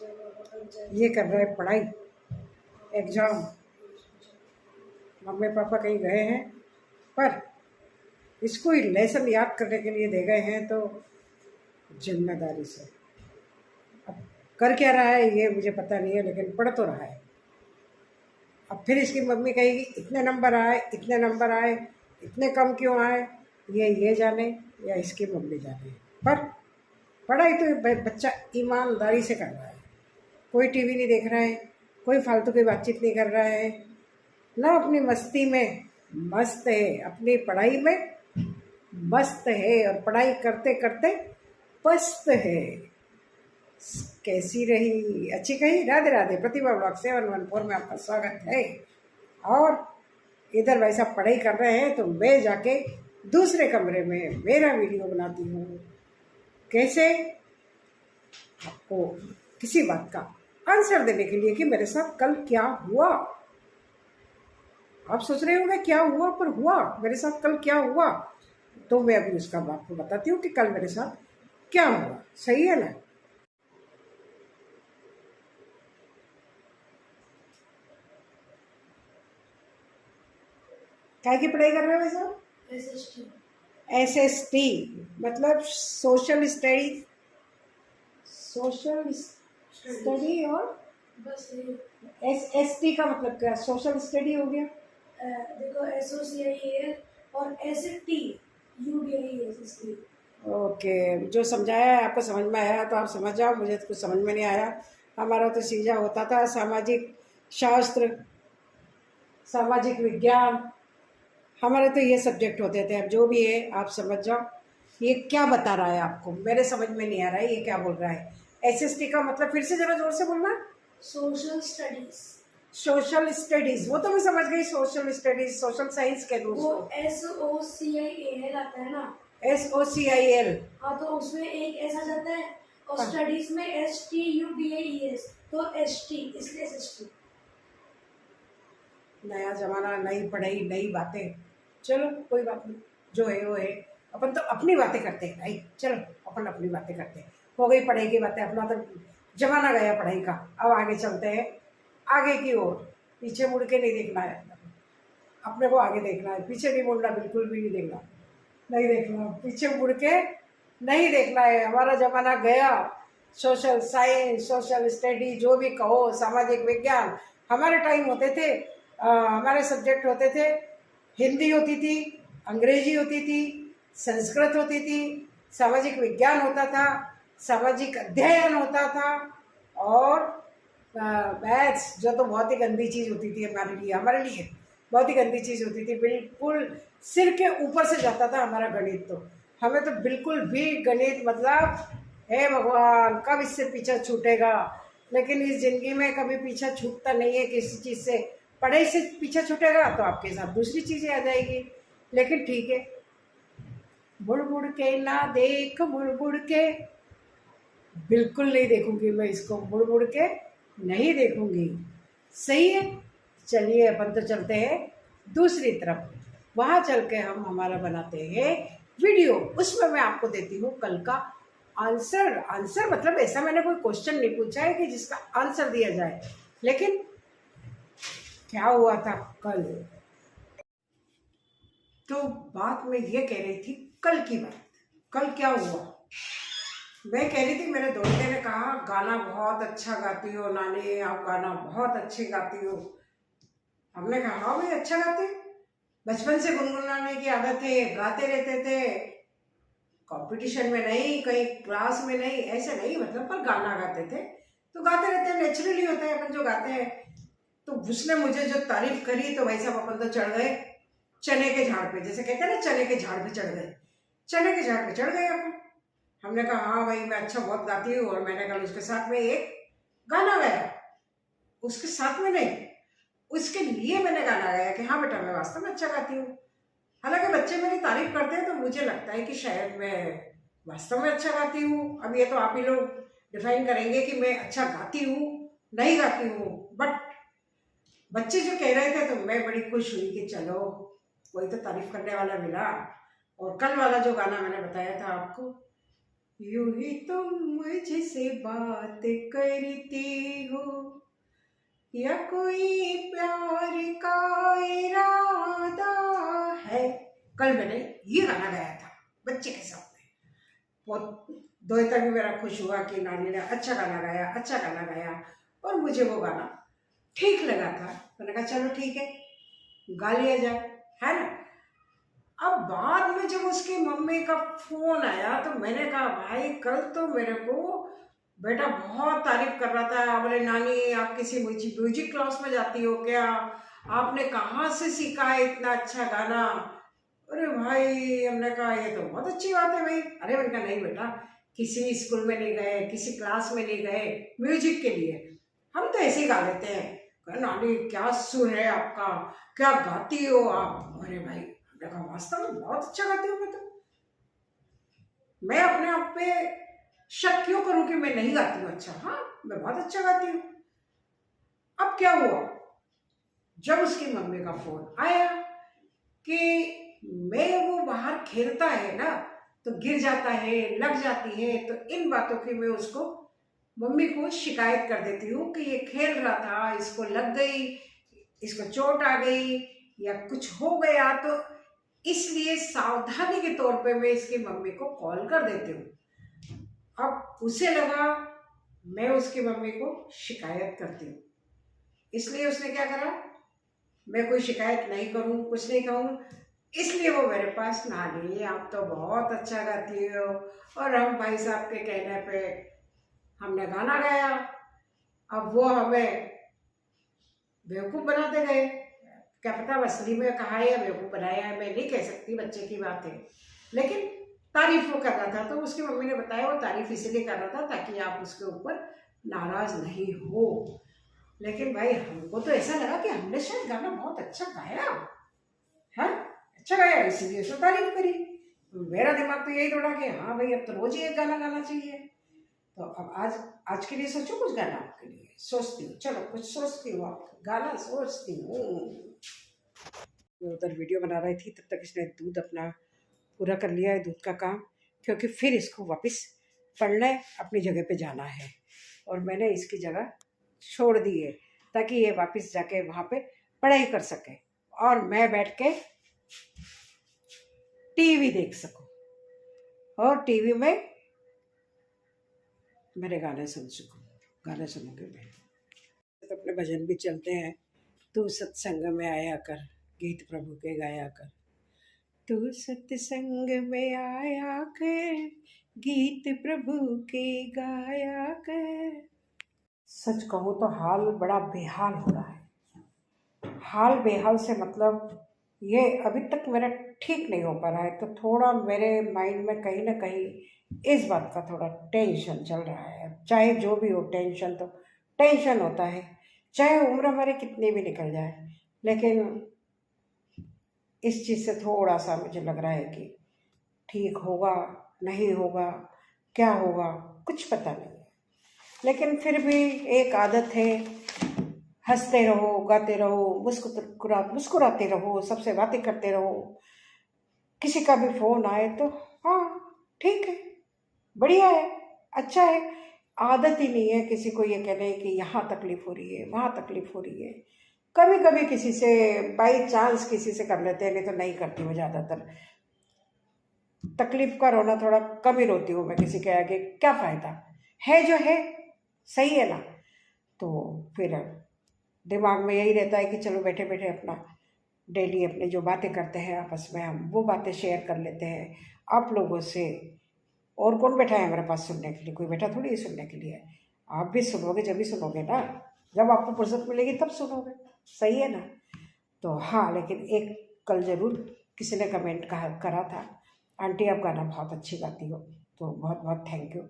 ये कर रहा है पढ़ाई, एग्ज़ाम। मम्मी पापा कहीं गए हैं, पर इसको ही लेसन याद करने के लिए दे गए हैं, तो जिम्मेदारी से। अब कर क्या रहा है ये मुझे पता नहीं है, लेकिन पढ़ तो रहा है। अब फिर इसकी मम्मी कहेगी इतने नंबर आए, इतने नंबर आए, इतने कम क्यों आए, ये जाने या इसकी मम्मी जाने। पर पढ़ाई तो बच्चा ईमानदारी से कर रहा है। कोई टीवी नहीं देख रहा है, कोई फालतू की बातचीत नहीं कर रहा है, ना अपनी मस्ती में मस्त है, अपनी पढ़ाई में मस्त है, और पढ़ाई करते करते पस्त है। कैसी रही, अच्छी कही? राधे राधे। प्रतिभा ब्लॉग 714 में आपका स्वागत है। और इधर भाई साहब पढ़ाई कर रहे हैं, तो मैं जाके दूसरे कमरे में मेरा वीडियो बनाती हूँ। कैसे? आपको किसी बात का आंसर देने के लिए कि मेरे साथ कल क्या हुआ। आप सोच रहे होंगे क्या हुआ, पर हुआ मेरे साथ कल क्या हुआ, तो मैं अभी उसका आपको बताती हूँ कि कल मेरे साथ क्या हुआ। सही है ना? क्या की पढ़ाई कर रहे हो भाई साहब? SST मतलब सोशल स्टडी, सोशल स्टडी। और बस SST का मतलब क्या? सोशल स्टडी हो गया। देखो SOCIAL और STUDIASST। ओके, जो समझाया है आपको समझ में आया तो आप समझ जाओ, मुझे तो कुछ समझ में नहीं आया। हमारा तो सीधा होता था सामाजिक शास्त्र, सामाजिक विज्ञान, हमारे तो ये सब्जेक्ट होते थे। अब जो भी है आप समझ जाओ। ये क्या बता रहा है आपको? मेरे समझ में नहीं आ रहा है ये क्या बोल रहा है। SST का मतलब फिर से जरा जोर से बोलना। Social studies. सोशल स्टडीज, वो तो मैं समझ गई। सोशल स्टडीज, सोशल साइंस के रूप। वो SOCIAL आता है ना। SOCIL। हाँ, तो उसमें एक ऐसा जाता है, और स्टडीज में STUDIES, तो ST, इसलिए SST। नया जमाना, नई पढ़ाई, नई बातें। चलो कोई बात नहीं, जो है वो है। अपन तो अपनी बातें करते हैं भाई, चलो अपन अपनी बातें करते हैं। हो गई पढ़ाई की बातें, अपना तो जमाना गया पढ़ाई का। अब आगे चलते हैं, आगे की ओर। पीछे मुड़ के नहीं देखना है, अपने को आगे देखना है। पीछे नहीं मुड़ना, बिल्कुल भी नहीं देखना, नहीं देखना, पीछे मुड़ के नहीं देखना है। हमारा जमाना गया। सोशल साइंस, सोशल स्टडी, जो भी कहो, सामाजिक विज्ञान, हमारे टाइम होते थे। हमारे सब्जेक्ट होते थे, हिंदी होती थी, अंग्रेजी होती थी, संस्कृत होती थी, सामाजिक विज्ञान होता था, सामाजिक अध्ययन होता था, और मैथ्स, जो तो बहुत ही गंदी चीज़ होती थी हमारे लिए बहुत ही गंदी चीज़ होती थी। बिल्कुल सिर के ऊपर से जाता था हमारा गणित। तो हमें तो बिल्कुल भी गणित मतलब, हे भगवान कब इससे पीछा छूटेगा। लेकिन इस ज़िंदगी में कभी पीछा छूटता नहीं है किसी चीज़ से। पढ़ाई से पीछा छूटेगा तो आपके साथ दूसरी चीज़ें आ जाएगी। लेकिन ठीक है, मुड़ मुड़ के ना देख, मुड़ मुड़ के, बिल्कुल नहीं देखूंगी मैं इसको, मुड़ मुड़ के नहीं देखूंगी। सही है। चलिए अपन तो चलते हैं दूसरी तरफ, वहाँ चल के हम हमारा बनाते हैं वीडियो। उसमें मैं आपको देती हूँ कल का आंसर। आंसर मतलब ऐसा मैंने कोई क्वेश्चन नहीं पूछा है कि जिसका आंसर दिया जाए, लेकिन क्या हुआ था कल। तो बात मैं ये कह रही थी, कल की बात। कल क्या हुआ, मैं कह रही थी, मेरे दोस्त ने कहा गाना बहुत अच्छा गाती हो नानी, आप गाना बहुत अच्छे गाती हो। हमने कहा हाँ भाई अच्छा गाते, बचपन से गुनगुनाने की आदत है, गाते रहते थे। कंपटीशन में नहीं, कहीं क्लास में नहीं, ऐसे नहीं मतलब, पर गाना गाते थे। तो गाते रहते हैं, नेचुरली होता है अपन जो गाते हैं। तो उसने मुझे जो तारीफ करी, तो भाई साहब अपन तो चढ़ गए चने के झाड़ पे। जैसे कहते हैं ना, चने के झाड़ पे चढ़ गए, चने के झाड़ पे चढ़ गए अपन। हमने कहा हाँ भाई मैं अच्छा बहुत गाती हूँ। और मैंने कल उसके साथ में एक गाना गाया, उसके साथ में नहीं, उसके लिए मैंने गाना गाया कि हाँ बेटा मैं वास्तव में अच्छा गाती हूँ। हालांकि बच्चे मेरी तारीफ करते हैं तो मुझे लगता है कि शायद मैं वास्तव में अच्छा गाती हूँ। अब ये तो आप ही लोग डिफाइन करेंगे कि मैं अच्छा गाती हूँ नहीं गाती हूँ। बट बच्चे जो कह रहे थे तो मैं बड़ी खुश हुई कि चलो कोई तो तारीफ करने वाला मिला। और कल वाला जो गाना मैंने बताया था आपको, यूं ही तुम मुझसे बात करती हो या कोई प्यार का इरादा है। कल मैंने ये गाना गाया था बच्चे के साथ में। बहुत दोहिता भी मेरा खुश हुआ कि नानी ने अच्छा गाना गाया, अच्छा गाना गाया। और मुझे वो गाना ठीक लगा था। मैंने कहा चलो ठीक है, गा लिया जाए, है ना। अब बाद में जब उसकी मम्मी का फोन आया तो मैंने कहा भाई कल तो मेरे को बेटा बहुत तारीफ कर रहा था, बोले नानी आप किसी म्यूजिक क्लास में जाती हो क्या, आपने कहाँ से सीखा है इतना अच्छा गाना। अरे भाई हमने कहा ये तो बहुत अच्छी बात है भाई। अरे मैंने कहा नहीं बेटा, किसी स्कूल में नहीं गए, किसी क्लास में नहीं गए, म्यूजिक के लिए हम तो ऐसे ही गा लेते हैं। कहा, नानी क्या सुर है आपका, क्या गाती हो आप। अरे भाई हमने कहा वास्तव में बहुत अच्छा गाती हूँ मैं तो। मैं अपने आप पे शक क्यों करूं कि मैं नहीं गाती हूँ अच्छा। हाँ मैं बहुत अच्छा गाती हूँ। अब क्या हुआ, जब उसकी मम्मी का फोन आया कि मैं वो बाहर खेलता है ना तो गिर जाता है, लग जाती है, तो इन बातों की मैं उसको मम्मी को शिकायत कर देती हूँ कि ये खेल रहा था, इसको लग गई, इसको चोट आ गई या कुछ हो गया, तो इसलिए सावधानी के तौर पे मैं इसकी मम्मी को कॉल कर देती हूँ। अब उसे लगा मैं उसकी मम्मी को शिकायत करती हूँ, इसलिए उसने क्या करा, मैं कोई शिकायत नहीं करूँ, कुछ नहीं कहूँ, इसलिए वो मेरे पास नानी आप तो बहुत अच्छा गाती हो। और हम भाई साहब के कहने पे हमने गाना गाया। अब वो हमें बेवकूफ़ बनाते गए। क्या पता असली में कहा है या बेवकूफ़ बनाया है, मैं नहीं कह सकती, बच्चे की बात है। लेकिन तारीफ वो कर रहा था, तो उसकी मम्मी ने बताया वो तारीफ इसलिए कर रहा था ताकि आप उसके ऊपर नाराज नहीं हो। लेकिन भाई हमको तो ऐसा लगा कि हमने शायद गाना बहुत अच्छा गाया है, अच्छा गाया इसीलिए उसने तारीफ करी। मेरा दिमाग तो यही दौड़ा कि हाँ भाई अब तो रोज ही एक गाना गाना चाहिए। तो अब आज आज के लिए सोचो कुछ गाना आपके लिए, सोचती हूँ, चलो कुछ सोचती हूँ, आप गाना सोचती हूँ। मैं उधर वीडियो बना रही थी, तब तक इसने दूध अपना पूरा कर लिया है, दूध का काम, क्योंकि फिर इसको वापस पढ़ने अपनी जगह पे जाना है। और मैंने इसकी जगह छोड़ दी है ताकि ये वापस जाके वहाँ पे पढ़ाई कर सके और मैं बैठ के टीवी देख सकूं और टीवी में मेरे गाने सुन सकूं। गाने सुनूंगी मैं तो अपने भजन भी चलते हैं। तू सत्संग में आया कर, गीत प्रभु के गाया कर। तू सत्संग में आया कर, गीत प्रभु के गाया कर। सच कहूँ तो हाल बड़ा बेहाल हो रहा है। हाल बेहाल से मतलब ये अभी तक मेरा ठीक नहीं हो पा रहा है, तो थोड़ा मेरे माइंड में कहीं ना कहीं इस बात का थोड़ा टेंशन चल रहा है। चाहे जो भी हो, टेंशन तो टेंशन होता है, चाहे उम्र हमारी कितनी भी निकल जाए। लेकिन इस चीज़ से थोड़ा सा मुझे लग रहा है कि ठीक होगा नहीं होगा, क्या होगा कुछ पता नहीं है। लेकिन फिर भी एक आदत है, हंसते रहो, गाते रहो, मुस्कुराते रहो, सबसे बातें करते रहो। किसी का भी फोन आए तो हाँ ठीक है, बढ़िया है, अच्छा है। आदत ही नहीं है किसी को ये कहने की यहाँ तकलीफ हो रही है, वहाँ तकलीफ हो रही है। कभी कभी किसी से बाई चांस किसी से कर लेते हैं, नहीं तो नहीं करती हूँ ज़्यादातर। तकलीफ का रोना थोड़ा कम ही रोती हूँ मैं, किसी के आगे क्या फ़ायदा है, जो है सही है ना। तो फिर दिमाग में यही रहता है कि चलो बैठे बैठे अपना डेली अपने जो बातें करते हैं आपस में, हम वो बातें शेयर कर लेते हैं आप लोगों से। और कौन बैठा है हमारे पास सुनने के लिए, कोई बैठा थोड़ी है सुनने के लिए। आप भी सुनोगे जब भी सुनोगे ना, जब आपको फुर्सत मिलेगी तब सुनोगे, सही है ना। तो हाँ, लेकिन एक कल ज़रूर किसी ने कमेंट करा था, आंटी आप गाना बहुत अच्छी गाती हो। तो बहुत बहुत थैंक यू।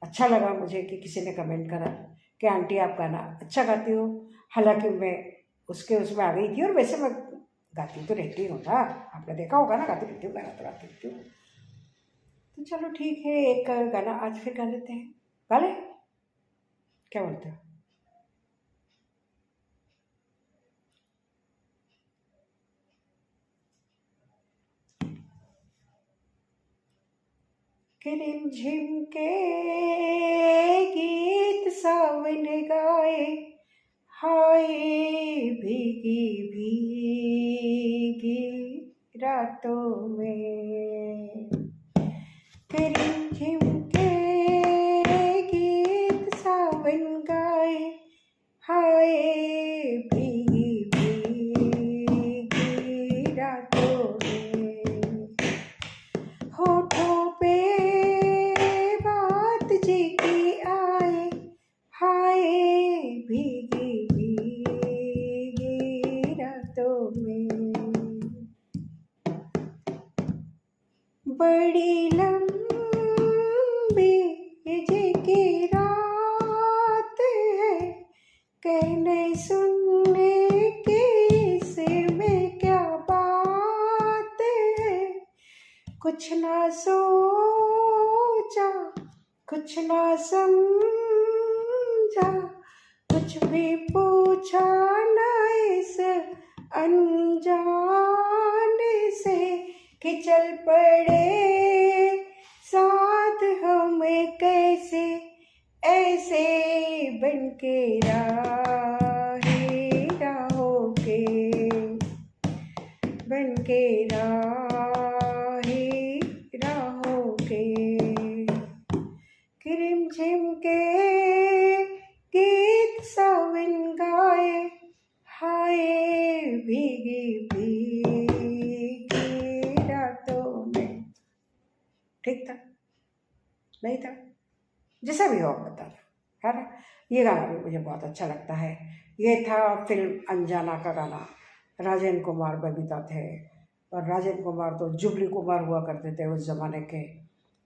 अच्छा लगा मुझे कि किसी ने कमेंट करा कि आंटी आप गाना अच्छा गाती हो। हालांकि मैं उसमें आ गई थी, और वैसे मैं गाती तो रहती हूँ ना, आपने देखा होगा ना, गाती रहती हूँ, गाना तो गाती रहती हूँ। तो चलो ठीक है, एक गाना आज फिर गा लेते हैं, गा ले, क्या बोलते हो। कि रिमझिम के गीत सावन गाए, हाय भीगी भीगी रातों में। कि रिमझिम के गीत सावन गाए, हाय भीगी भीगी रातों में। होठों पे बात जी की आए, हाय भीगी भीगी रातों में। बड़ी लंबी जी की रात है, कहने सुनने की इसमें क्या बात है। कुछ ना सोचा कुछ ना समझा, कुछ भी पूछा ना इस अनजाने से, कि चल पड़े साथ हमें कैसे ऐसे बनके राहों के, बनके राहों के। कि रिमझिम के गीत सावन गाए, हाय भीगी भीगी रातों में। ठीक था? नहीं था? जैसा भी हो आप बताना, है ना। ये गाना भी मुझे बहुत अच्छा लगता है। ये था फिल्म अनजाना का गाना। राजेंद्र कुमार बबीता थे, और राजेंद्र कुमार तो जुबली कुमार हुआ करते थे उस ज़माने के।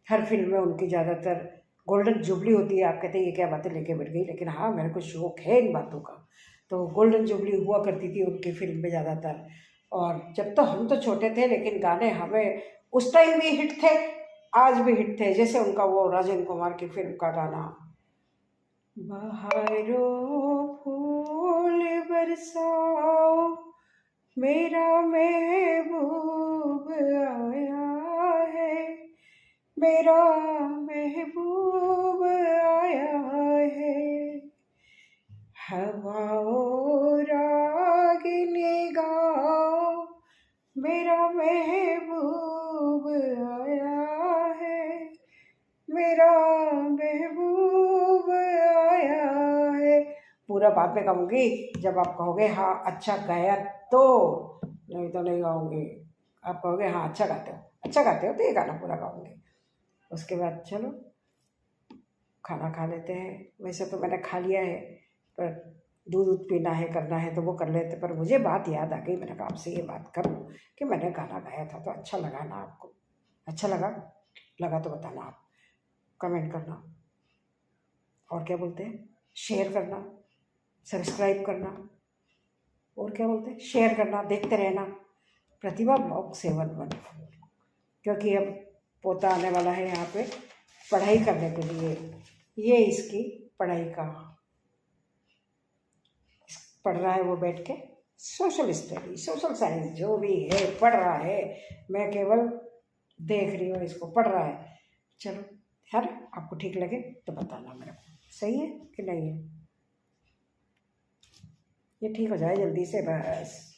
हर फिल्म में उनकी ज़्यादातर गोल्डन जुबली होती है। आप कहते हैं ये क्या बातें लेके बैठ गई, लेकिन हाँ मेरे को शौक है इन बातों का। तो गोल्डन जुबली हुआ करती थी उनकी फिल्म में ज़्यादातर। और जब तो हम तो छोटे थे, लेकिन गाने हमें उस टाइम भी हिट थे, आज भी हिट थे। जैसे उनका वो राजेंद्र कुमार की फिल्म का गाना, बहारों फूल बरसाओ, मेरा महबूब आया है, मेरा महबूब आया है। हवाओं रागिनी गाओ, मेरा महबूब आया है, मेरा महबूब आया है। पूरा बाद में गाऊंगी जब आप कहोगे हाँ अच्छा गाया तो, नहीं तो नहीं गाऊंगी। आप कहोगे हाँ अच्छा गाते हो, अच्छा गाते हो, तो ये गाना पूरा गाऊंगी। उसके बाद चलो खाना खा लेते हैं। वैसे तो मैंने खा लिया है, पर दूध पीना है, करना है तो वो कर लेते। पर मुझे बात याद आ गई, मैंने कहा आपसे ये बात करूं कि मैंने गाना गाया था। तो अच्छा लगा ना आपको? अच्छा लगा तो बताना, आप कमेंट करना, और क्या बोलते हैं शेयर करना, सब्सक्राइब करना, और क्या बोलते हैं शेयर करना, देखते रहना प्रतिभा ब्लॉग 714। क्योंकि अब पोता आने वाला है यहाँ पे पढ़ाई करने के लिए। ये इसकी पढ़ाई का पढ़ रहा है, वो बैठ के सोशल स्टडी, सोशल साइंस जो भी है पढ़ रहा है। मैं केवल देख रही हूँ इसको, पढ़ रहा है। चलो यार, आपको ठीक लगे तो बताना मेरे को, सही है कि नहीं है। ये ठीक हो जाए जल्दी से बस।